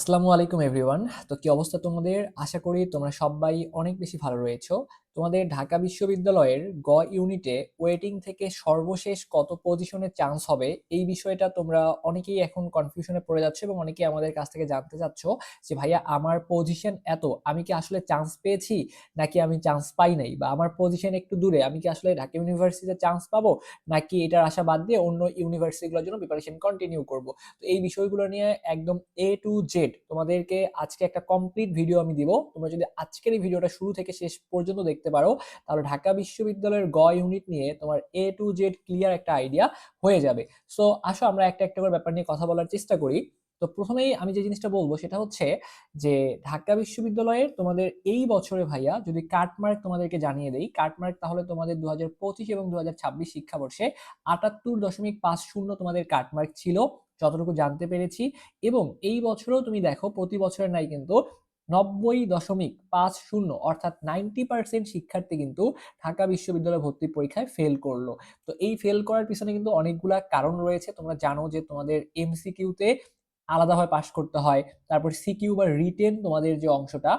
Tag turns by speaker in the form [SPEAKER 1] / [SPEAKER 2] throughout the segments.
[SPEAKER 1] আসসালামু আলাইকুম এভরিওয়ান। তো কি অবস্থা তোমাদের? আশা করি তোমরা সবাই অনেক বেশি ভালো রয়েছো। তোমাদের ঢাকা বিশ্ববিদ্যালয়ের ইউনিটে ওয়েটিং থেকে সর্বশেষ কত পজিশনে চান্স হবে এই বিষয়টা তোমরা অনেকেই এখন কনফিউশনে পড়ে যাচ্ছ এবং অনেকেই আমাদের কাছ থেকে জানতে চাচ্ছ যে ভাইয়া আমার পজিশন এত, আমি কি আসলে চান্স পেয়েছি নাকি আমি চান্স পাই নাই, বা আমার পজিশন একটু দূরে, আমি কি আসলে ঢাকা ইউনিভার্সিটিতে চান্স পাবো নাকি এটার আশা বাদ দিয়ে অন্য ইউনিভার্সিটিগুলোর জন্য প্রিপারেশন কন্টিনিউ করব। তো এই বিষয়গুলো নিয়ে একদম এ টু জেড তোমাদেরকে আজকে একটা কমপ্লিট ভিডিও আমি দিব। তোমরা যদি আজকের এই ভিডিওটা শুরু থেকে শেষ পর্যন্ত দেখতে পারো তাহলে ঢাকা বিশ্ববিদ্যালয়ের ইউনিট নিয়ে তোমার এ টু জেড ক্লিয়ার একটা আইডিয়া হয়ে যাবে। সো আসো আমরা একটা একটা করে ব্যাপার নিয়ে কথা বলার চেষ্টা করি। তো প্রথমেই আমি যে জিনিসটা বলবো সেটা হচ্ছে যে ঢাকা বিশ্ববিদ্যালয়ের তোমাদের এই বছরে ভাইয়া যদি কাটমার্ক তোমাদেরকে জানিয়ে দেই, কাটমার্ক তাহলে তোমাদের 2025 এবং 2026 শিক্ষাবর্ষে 78.50 তোমাদের কাটমার্ক ছিল যতটুকু জানতে পেরেছি। এবং এই বছরও তুমি দেখো প্রতি বছরের নাই কিন্তু 90.50 অর্থাৎ 90% শিক্ষার্থী কিন্তু ঢাকা বিশ্ববিদ্যালয় ভর্তি পরীক্ষায় ফেল করলো। তো এই ফেল করার পিছনে কিন্তু অনেকগুলা কারণ রয়েছে। তোমরা জানো যে তোমাদের এমসিকিউতে আলাদাভাবে পাশ করতে হয়, তারপর সিকিউ বা রিটেন তোমাদের যে অংশটা,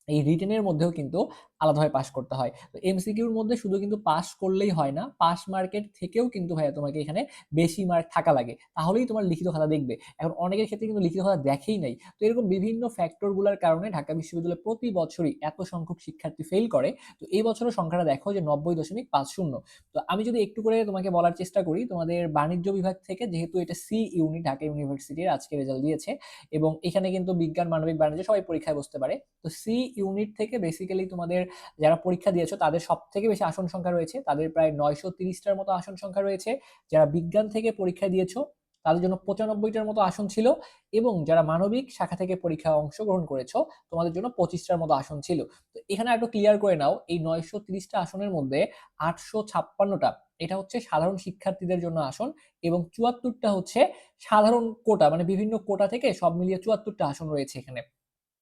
[SPEAKER 1] এই রিটেনের মধ্যেও কিন্তু আলাদাভাবে পাস করতে হয়। তো এমসিকিউর মধ্যে শুধু কিন্তু পাস করলেই হয় না, পাস মার্কের থেকেও কিন্তু ভাইয়া তোমাকে এখানে বেশি মার্ক থাকা লাগে, তাহলেই তোমার লিখিত খাতা দেখবে। এখন অনেকের ক্ষেত্রে কিন্তু লিখিত খাতা দেখেই নাই। তো এরকম বিভিন্ন ফ্যাক্টরগুলোর কারণে ঢাকা বিশ্ববিদ্যালয় প্রতি বছরই এত সংখ্যক শিক্ষার্থী ফেল করে। তো এই বছরের সংখ্যাটা দেখো যে 90.50। তো আমি যদি একটু করে তোমাকে বলার চেষ্টা করি, তোমাদের বাণিজ্য বিভাগ থেকে, যেহেতু এটা সি ইউনিট ঢাকা ইউনিভার্সিটির আজকে রেজাল্ট দিয়েছে এবং এখানে কিন্তু বিজ্ঞান মানবিক বাণিজ্য সবাই পরীক্ষায় বসতে পারে। তো সি ইউনিট থেকে বেসিক্যালি তোমাদের যারা পরীক্ষা দিয়েছো তাদের সব থেকে বেশি আসন সংখ্যা রয়েছে, তাদের প্রায় 930টার মতো আসন সংখ্যা রয়েছে। যারা বিজ্ঞান থেকে পরীক্ষা দিয়েছো তাদের জন্য 95টার মতো আসন ছিল, এবং যারা মানবিক শাখা থেকে পরীক্ষায় অংশগ্রহণ করেছো তোমাদের জন্য 25টার মতো আসন ছিল। তো এখানে একটু ক্লিয়ার করে নাও, এই 930টা আসনের মধ্যে 856টা এটা হচ্ছে সাধারণ শিক্ষার্থীদের জন্য আসন, এবং 74টা হচ্ছে সাধারণ কোটা, মানে বিভিন্ন কোটা থেকে সব মিলিয়ে 74টা আসন রয়েছে এখানে।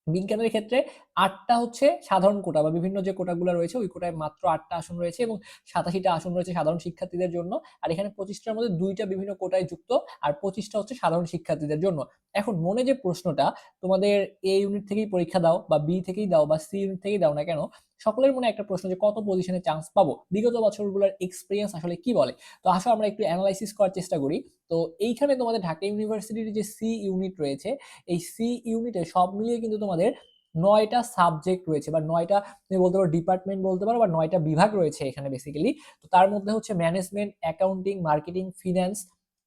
[SPEAKER 1] বিজ্ঞানের ক্ষেত্রে ৮টা হচ্ছে সাধারণ কোটা বা বিভিন্ন যে কোটাগুলো রয়েছে ওই কোটায় মাত্র ৮টা আসন রয়েছে, এবং ৮৭টা আসন রয়েছে সাধারণ শিক্ষার্থীদের জন্য। আর এখানে 25টার মধ্যে 2টা বিভিন্ন কোটায় যুক্ত, আর 25টা হচ্ছে সাধারণ শিক্ষার্থীদের জন্য। এখন মনে যে প্রশ্নটা, তোমাদের এ ইউনিট থেকেই পরীক্ষা দাও বা বি থেকেই দাও বা সি ইউনিট থেকেই দাও না কেন, সকলের মনে একটা প্রশ্ন যে কত পজিশনে চান্স পাবো, বিগত বছরগুলোর এক্সপিরিয়েন্স আসলে কি বলে। তো আসো আমরা একটু অ্যানালাইসিস করার চেষ্টা করি। তো এইখানে তোমাদের ঢাকা ইউনিভার্সিটির যে সি ইউনিট রয়েছে, এই সি ইউনিটে সব মিলিয়ে কিন্তু তোমাদের 9টা সাবজেক্ট রয়েছে, বা 9টা তুমি বলতে পারো ডিপার্টমেন্ট বলতে পারো, বা 9টা বিভাগ রয়েছে এখানে বেসিক্যালি। তো তার মধ্যে হচ্ছে ম্যানেজমেন্ট, অ্যাকাউন্টিং, মার্কেটিং, ফিন্যান্স,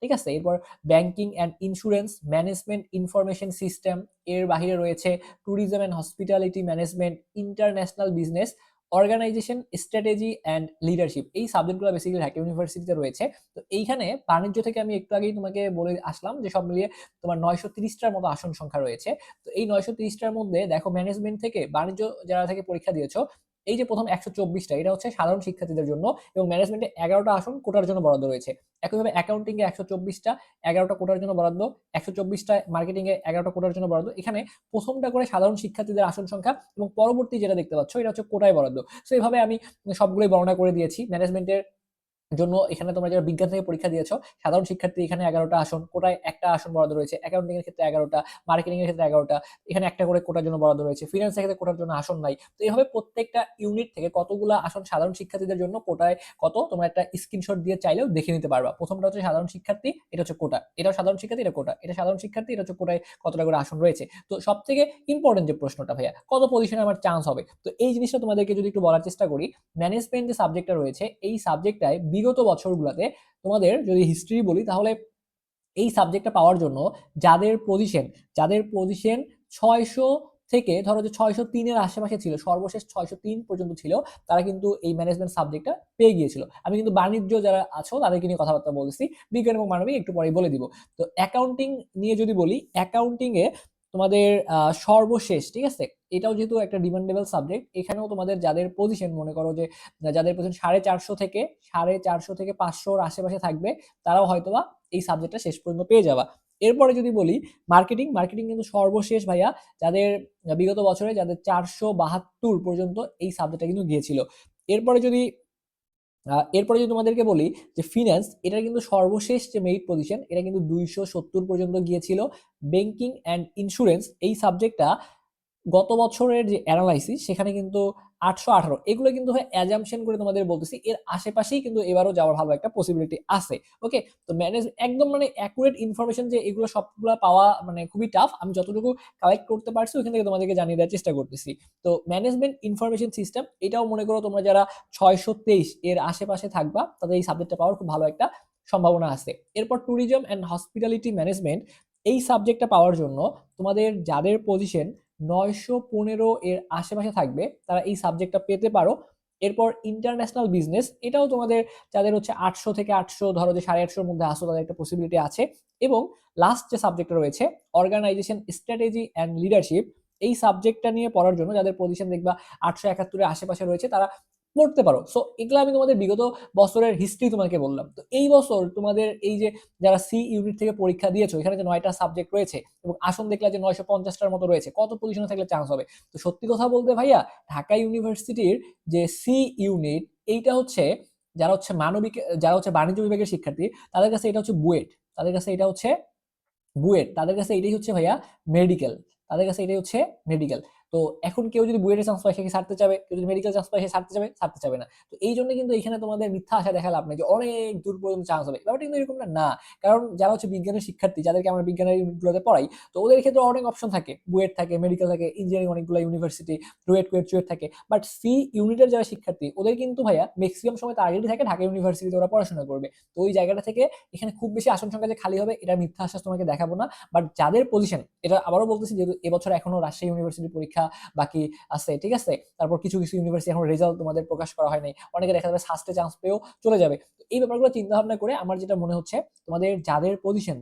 [SPEAKER 1] ঠিক আছে। এরপর banking and insurance, management information system, এর বাহিরে রয়েছে tourism and hospitality management, international business, organisation, strategy and leadership. এই সাবজেক্টগুলো বেসিক্যালি ঢাকা ইউনিভার্সিটিতে রয়েছে। তো এইখানে বাণিজ্য থেকে আমি একটু আগেই তোমাকে বলে আসলাম যে সব মিলিয়ে তোমার 930টার মতো আসন সংখ্যা রয়েছে। তো এই 930টার মধ্যে দেখো ম্যানেজমেন্ট থেকে বাণিজ্য যারা থেকে পরীক্ষা দিয়েছো, এই যে প্রথম 124টা এটা হচ্ছে সাধারণ শিক্ষার্থীদের জন্য, এবং ম্যানেজমেন্টে 11টা আসন কোটার জন্য বরাদ্দ রয়েছে। একইভাবে অ্যাকাউন্টিং এ 124টা, 11টা কোটার জন্য বরাদ্দ, 124টা মার্কেটিং এ 11টা কোটার জন্য বরাদ্দ। এখানে প্রথমটা করে সাধারণ শিক্ষার্থীদের আসন সংখ্যা, এবং পরবর্তী যেটা দেখতে পাচ্ছ এটা হচ্ছে কোটায় বরাদ্দ। সো এইভাবে আমি সবগুলোই বর্ণনা করে দিয়েছি। ম্যানেজমেন্টের জন্য এখানে তোমরা যারা বিজ্ঞান থেকে পরীক্ষা দিয়েছো, সাধারণ শিক্ষার্থী এখানে 11টা আসন, কোটায় একটা আসন বরাদ্দ রয়েছে। অ্যাকাউন্টিং এর ক্ষেত্রে 11টা, মার্কেটিং এর ক্ষেত্রে 11টা, এখানে একটা করে কোটার জন্য বরাদ্দ রয়েছে। ফিন্যান্স এর ক্ষেত্রে কোটার জন্য আসন নাই। তো এইভাবে প্রত্যেকটা ইউনিট থেকে কতগুলা আসন সাধারণ শিক্ষার্থীদের জন্য, কোটায় কত, তোমরা একটা স্ক্রিনশট দিয়ে চাইলেও দেখে নিতে পারবা। প্রথমটা হচ্ছে সাধারণ শিক্ষার্থী, এটা হচ্ছে কোটা, এটাও সাধারণ শিক্ষার্থী, এটা কোটা, এটা সাধারণ শিক্ষার্থী, এটা হচ্ছে কোটায় কতটা করে আসন রয়েছে। তো সব থেকে ইম্পর্টেন্ট যে প্রশ্নটা ভাইয়া, কত পজিশনে আমার চান্স হবে, তো এই জিনিসটা তোমাদেরকে যদি একটু বলার চেষ্টা করি। ম্যানেজমেন্ট যে সাবজেক্টটা রয়েছে এই সাবজেক্টটায় বিগত বছরগুলোতে তোমাদের যদি হিস্ট্রি বলি তাহলে এই সাবজেক্টটা পাওয়ার জন্য যাদের পজিশন 600 থেকে ধরো যে 603-এর আশেপাশে ছিল, সর্বশেষ 603 পর্যন্ত ছিল, তারা কিন্তু এই ম্যানেজমেন্ট সাবজেক্টটা পেয়ে গিয়েছিল। আমি কিন্তু বাণিজ্য যারা আছো তাদেরকে নিয়ে কথাবার্তা বলছি, বিজ্ঞান এবং মানবিক একটু পরেই বলে দিব। তো অ্যাকাউন্টিং নিয়ে যদি বলি, অ্যাকাউন্টিং এ তোমাদের সর্বশেষ, ঠিক আছে, এটাও যেহেতু একটা ডিমান্ডেবল সাবজেক্ট, এখানেও তোমাদের যাদের পজিশন মনে করো যে যাদের পজিশন 450 থেকে 500-র আশেপাশে থাকবে, তারাও হয়তোবা এই সাবজেক্টটা শেষ পর্যন্ত পেয়ে যাবা। এরপরে যদি বলি মার্কেটিং, মার্কেটিং কিন্তু সর্বশেষ ভাইয়া, যাদের বিগত বছরে যাদের 472 পর্যন্ত এই সাবজেক্টটা কিন্তু গিয়েছিল। এরপরে যদি এরপরে যদি তোমাদেরকে বলি যে ফিন্যান্স, এটা কিন্তু সর্বশেষ যে মেরিট পজিশন, এটা কিন্তু 270 পর্যন্ত গিয়েছিল। ব্যাংকিং অ্যান্ড ইন্স্যুরেন্স এই সাবজেক্টটা গত বছরের যে অ্যানালাইসিস সেখানে কিন্তু 818, এগুলো কিন্তু অ্যাজাম্পশন করে তোমাদের বলতেছি, এর আশেপাশেই কিন্তু এবারও যাওয়ার ভালো একটা পসিবিলিটি আছে। ওকে, তো ম্যানেজ একদম মানে অ্যাকুরেট ইনফরমেশন যে এগুলো সবগুলো পাওয়া মানে খুবই টাফ, আমি যতটুকু কালেক্ট করতে পারছি ওখান থেকে তোমাদেরকে জানিয়ে দেওয়ার চেষ্টা করতেছি। তো ম্যানেজমেন্ট ইনফরমেশন সিস্টেম, এটাও মনে করো তোমরা যারা 623 এর আশেপাশে থাকবা তাদের এই সাবজেক্টটা পাওয়ার খুব ভালো একটা সম্ভাবনা আছে। এরপর ট্যুরিজম অ্যান্ড হসপিটালিটি ম্যানেজমেন্ট, এই সাবজেক্টটা পাওয়ার জন্য তোমাদের যাদের পজিশন 915 এর আশেপাশে থাকবে তারা এই সাবজেক্টটা পেতে পারো। এরপর ইন্টারন্যাশনাল বিজনেস, এটাও তোমাদের যাদের হচ্ছে 800 থেকে 800, ধরো যে 850 মধ্যে আসো, তাদের একটা পসিবিলিটি আছে। এবং লাস্ট যে সাবজেক্টটা রয়েছে অর্গানাইজেশন স্ট্র্যাটেজি অ্যান্ড লিডারশিপ, এই সাবজেক্টটা নিয়ে পড়ার জন্য যাদের পজিশন দেখবা 871 এর আশেপাশে রয়েছে তারা পড়তে পারো। সো এগুলো আমি তোমাদের বিগত বছরের হিস্ট্রি তোমাকে বললাম। তো এই বছর তোমাদের এই যে যারা সি ইউনিট থেকে পরীক্ষা দিয়েছো, এখানে যে 9টা সাবজেক্ট রয়েছে এবং আসন দেখলা যে 950টার মতো রয়েছে, কত পজিশনে থাকলে চান্স হবে? তো সত্যি কথা বলতে ভাইয়া, ঢাকা ইউনিভার্সিটির যে সি ইউনিট, এইটা হচ্ছে যারা হচ্ছে মানবিক, যারা হচ্ছে বাণিজ্য বিভাগের শিক্ষার্থী, তাদের কাছে এটা হচ্ছে বুয়েট, তাদের কাছে এটা হচ্ছে বুয়েট, তাদের কাছে এটাই হচ্ছে ভাইয়া মেডিকেল, তাদের কাছে এটাই হচ্ছে মেডিকেল। তো এখন কেউ যদি বুয়েটের চান্স পায় সে কি ছাড়তে চাবে, কেউ যদি মেডিকেল চান্স পায় সে ছাড়তে যাবে, ছাড়তে চাবে না। তো এই জন্য কিন্তু এখানে তোমাদের মিথ্যা আশা দেখা লাভ নেই যে অনেক দূর পর্যন্ত চান্স হবে, ব্যাপারটা কিন্তু এরকম না। কারণ যারা হচ্ছে বিজ্ঞানের শিক্ষার্থী, যাদেরকে আমরা বিজ্ঞানের ইউনিটগুলোতে পড়াই, তো ওদের ক্ষেত্রে অনেক অপশন থাকে, বুয়েট থাকে, মেডিকেল থাকে, ইঞ্জিনিয়ারিং অনেকগুলো ইউনিভার্সিটি, রুয়েট, কুয়েট, চুয়েট থাকে। বাট সি ইউনিটের যারা শিক্ষার্থী ওদের কিন্তু ভাইয়া ম্যাক্সিমাম সময় টার্গেটই থাকে ঢাকা ইউনিভার্সিটিতে ওরা পড়াশোনা করবে। তো ওই জায়গাটা থেকে এখানে খুব বেশি আসন সংখ্যা যে খালি হবে, এটা মিথ্যা আশ্বাস তোমাকে দেখাবো না। বাট যাদের পজিশন, এটা আবারও বলতেছি যেহেতু এবছর এখনো রাজশাহী ইউনিভার্সিটির পরীক্ষা বাকি আছে, ঠিক আছে, তারপর কিছু কিছু ইউনিভার্সিটি এখন রেজাল্ট তোমাদের প্রকাশ করা হয় নাই, অনেকে দেখা যাবে সাস্টে চান্স পেয়েও চলে যাবে। তো এই ব্যাপারগুলো চিন্তা ভাবনা করে আমার যেটা মনে হচ্ছে, তোমাদের যাদের পজিশন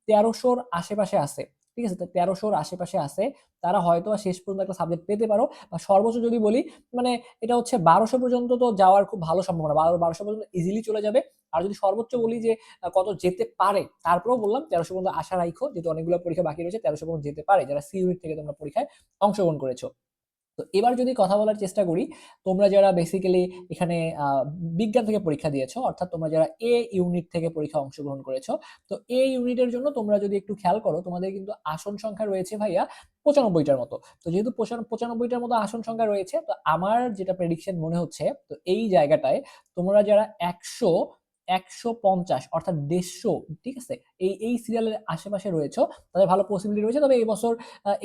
[SPEAKER 1] 1300-র আশেপাশে আছে, ঠিক আছে, 1300-র আশেপাশে আছে, তারা হয়তো শেষ পর্যন্ত একটা সাবজেক্ট পেতে পারো। বা সর্বোচ্চ যদি বলি, মানে এটা হচ্ছে 1200 পর্যন্ত তো যাওয়ার খুব ভালো সম্ভাবনা, 1200 পর্যন্ত ইজিলি চলে যাবে। আর যদি সর্বোচ্চ বলি যে কত যেতে পারে, তারপরেও বললাম 1300 পর্যন্ত আশা রাখো, যেহেতু অনেকগুলো পরীক্ষা বাকি রয়েছে, 1300 পর্যন্ত যেতে পারে যারা সি ইউনিট থেকে তোমরা পরীক্ষায় অংশগ্রহণ করেছো। তো এবার যদি কথা বলার চেষ্টা করি, তোমরা যারা বেসিক্যালি এখানে বিজ্ঞান থেকে পরীক্ষা দিয়েছো, অর্থাৎ তোমরা যারা এ ইউনিট থেকে পরীক্ষা অংশগ্রহণ করেছো, তো এ ইউনিটের জন্য তোমরা যদি একটু খেয়াল করো, তোমাদের কিন্তু আসন সংখ্যা রয়েছে ভাইয়া 95টার মতো। তো যেহেতু 95টার মতো আসন সংখ্যা রয়েছে, তো আমার যেটা প্রেডিকশন মনে হচ্ছে, তো এই জায়গাটায় তোমরা যারা 100, 150 অর্থাৎ 150, ঠিক আছে, এই সিরিয়ালের আশেপাশে রয়েছে, তাদের ভালো পসিবিলিটি রয়েছে। তবে এই বছর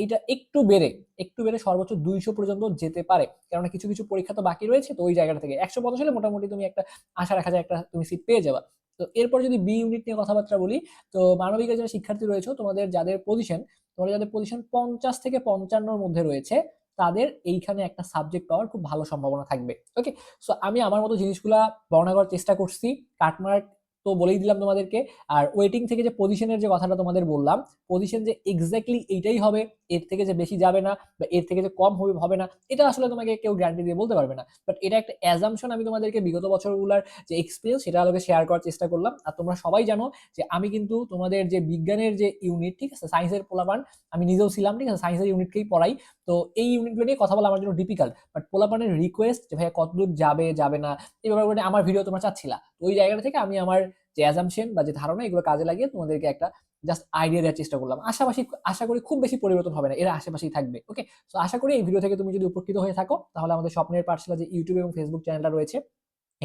[SPEAKER 1] এইটা একটু বেড়ে সর্বোচ্চ 200 পর্যন্ত যেতে পারে, কেননা কিছু কিছু পরীক্ষা তো বাকি রয়েছে। তো ওই জায়গাটা থেকে 150 হলে মোটামুটি তুমি একটা আশা রাখা যায় একটা তুমি সিট পেয়ে যাবা। তো এরপর যদি বি ইউনিট নিয়ে কথাবার্তা বলি, তো মানবিকের যারা শিক্ষার্থী রয়েছে, তোমাদের যাদের পজিশন 50 থেকে 55-র মধ্যে রয়েছে, তাদের এইখানে একটা সাবজেক্ট পাওয়ার খুব ভালো সম্ভাবনা থাকবে। ওকে, সো আমি আমার মতো জিনিসগুলা বর্ণনা করার চেষ্টা করছি। কাটমার্ক তো বলেই দিলাম তোমাদেরকে। আর ওয়েটিং থেকে যে পজিশনের যে কথাটা তোমাদের বললাম, পজিশন যে এক্স্যাক্টলি এইটাই হবে, এর থেকে যে বেশি যাবে না বা এর থেকে যে কম হবে না, এটা আসলে তোমাকে কেউ গ্যারান্টি দিয়ে বলতে পারবে না। বাট এটা একটা অ্যাজাম্পশন, আমি তোমাদেরকে বিগত বছরগুলোর যে এক্সপিরিয়েন্স সেটা আলোকে শেয়ার করার চেষ্টা করলাম। আর তোমরা সবাই জানো যে আমি কিন্তু তোমাদের যে বিজ্ঞানের যে ইউনিট, ঠিক আছে, সায়েন্সের পোলাপান আমি নিজেও ছিলাম, ঠিক আছে, সায়েন্সের ইউনিটকেই পড়াই। তো এই ইউনিটগুলো নিয়ে কথা বলা আমার জন্য ডিফিকাল্ট, বাট পোলাপানের রিকোয়েস্ট যে ভাইয়া কতদূর যাবে না, এই ব্যাপারগুলো নিয়ে আমার ভিডিও তোমরা চাচ্ছিলা। তো ওই জায়গাটা থেকে আমি আমার যে অ্যাজাম্পশন বা যে ধারণা, এগুলো কাজে লাগিয়ে তোমাদেরকে একটা জাস্ট আইডিয়া দেওয়ার চেষ্টা করলাম। আশা করি খুব বেশি পরিবর্তন হবে না, এরা আশেপাশেই থাকবে। ওকে, তো আশা করি এই ভিডিও থেকে তুমি যদি উপকৃত হয়ে থাকো, তাহলে আমাদের স্বপ্নের পাঠশালা যে ইউটিউব এবং ফেসবুক চ্যানেলটা রয়েছে,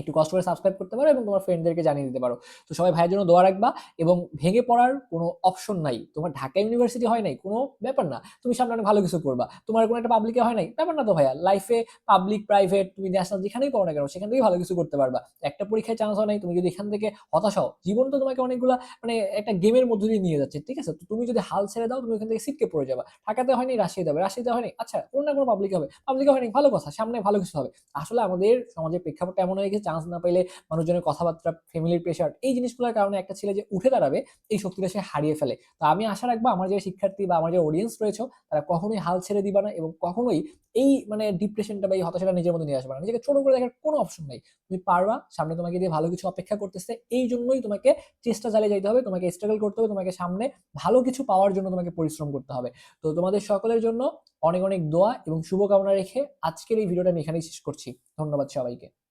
[SPEAKER 1] একটু কষ্ট করে সাবস্ক্রাইব করতে পারো এবং তোমার ফ্রেন্ডদেরকে জানিয়ে দিতে পারো। তো সবাই ভাইয়ের জন্য দোয়া রাখবা। এবং ভেঙে পড়ার কোনো অপশন নাই। তোমার ঢাকা ইউনিভার্সিটি হয় নাই, কোনো ব্যাপার না, তুমি সামনে অনেক ভালো কিছু করবা। তোমার কোনো একটা পাবলিকে হয় নাই, ব্যাপার না তো ভাইয়া, লাইফে পাবলিক, প্রাইভেট, তুমি ন্যাশনাল যেখানেই পড়ো না কেন, সেখান থেকেই ভালো কিছু করতে পারবা। একটা পরীক্ষায় চান্স হয় নাই, তুমি যদি এখান থেকে হতাশ হও, জীবন তো তোমাকে অনেকগুলা মানে একটা গেমের মধ্য দিয়ে নিয়ে যাচ্ছে, ঠিক আছে। তো তুমি যদি হাল ছেড়ে দাও, তুমি ওখান থেকে ছিটকে পড়ে যাবা। ঢাকাতে হয়নি, রাজশাহীতে হবে, রাজশাহীতে হয়নি, আচ্ছা কোনো না কোনো পাবলিকে হবে, পাবলিকে হয়নি, ভালো কথা, সামনে ভালো কিছু হবে। আসলে আমাদের সমাজের প্রেক্ষাপটটা এমন হয়ে গেছে, চান্স না পাইলে মানুষজনের কথাবার্তা, ফ্যামিলির প্রেশার, এই জিনিসগুলোর কারণে একটা ছেলে যে উঠে দাঁড়াবে, এই শক্তিটা সে হারিয়ে ফেলে। তো আমি আশা রাখবো আমার যে শিক্ষার্থী বা আমার যে অডিয়েন্স রয়েছে, তারা কখনোই হাল ছেড়ে দিবা না এবং কখনোই এই মানে ডিপ্রেশনটা বা এই হতাশাটা নিজের মধ্যে নিয়ে আসবে না। নিজেকে ছোট করে দেখার কোনো অপশন নাই। তুমি পারবা, সামনে তোমাকে দিয়ে ভালো কিছু অপেক্ষা করতেছে, এই জন্যই তোমাকে চেষ্টা চালিয়ে যাইতে হবে, তোমাকে স্ট্রাগল করতে হবে, তোমাকে সামনে ভালো কিছু পাওয়ার জন্য তোমাকে পরিশ্রম করতে হবে। তো তোমাদের সকলের জন্য অনেক অনেক দোয়া এবং শুভকামনা রেখে আজকের এই ভিডিওটা আমি এখানেই শেষ করছি। ধন্যবাদ সবাইকে।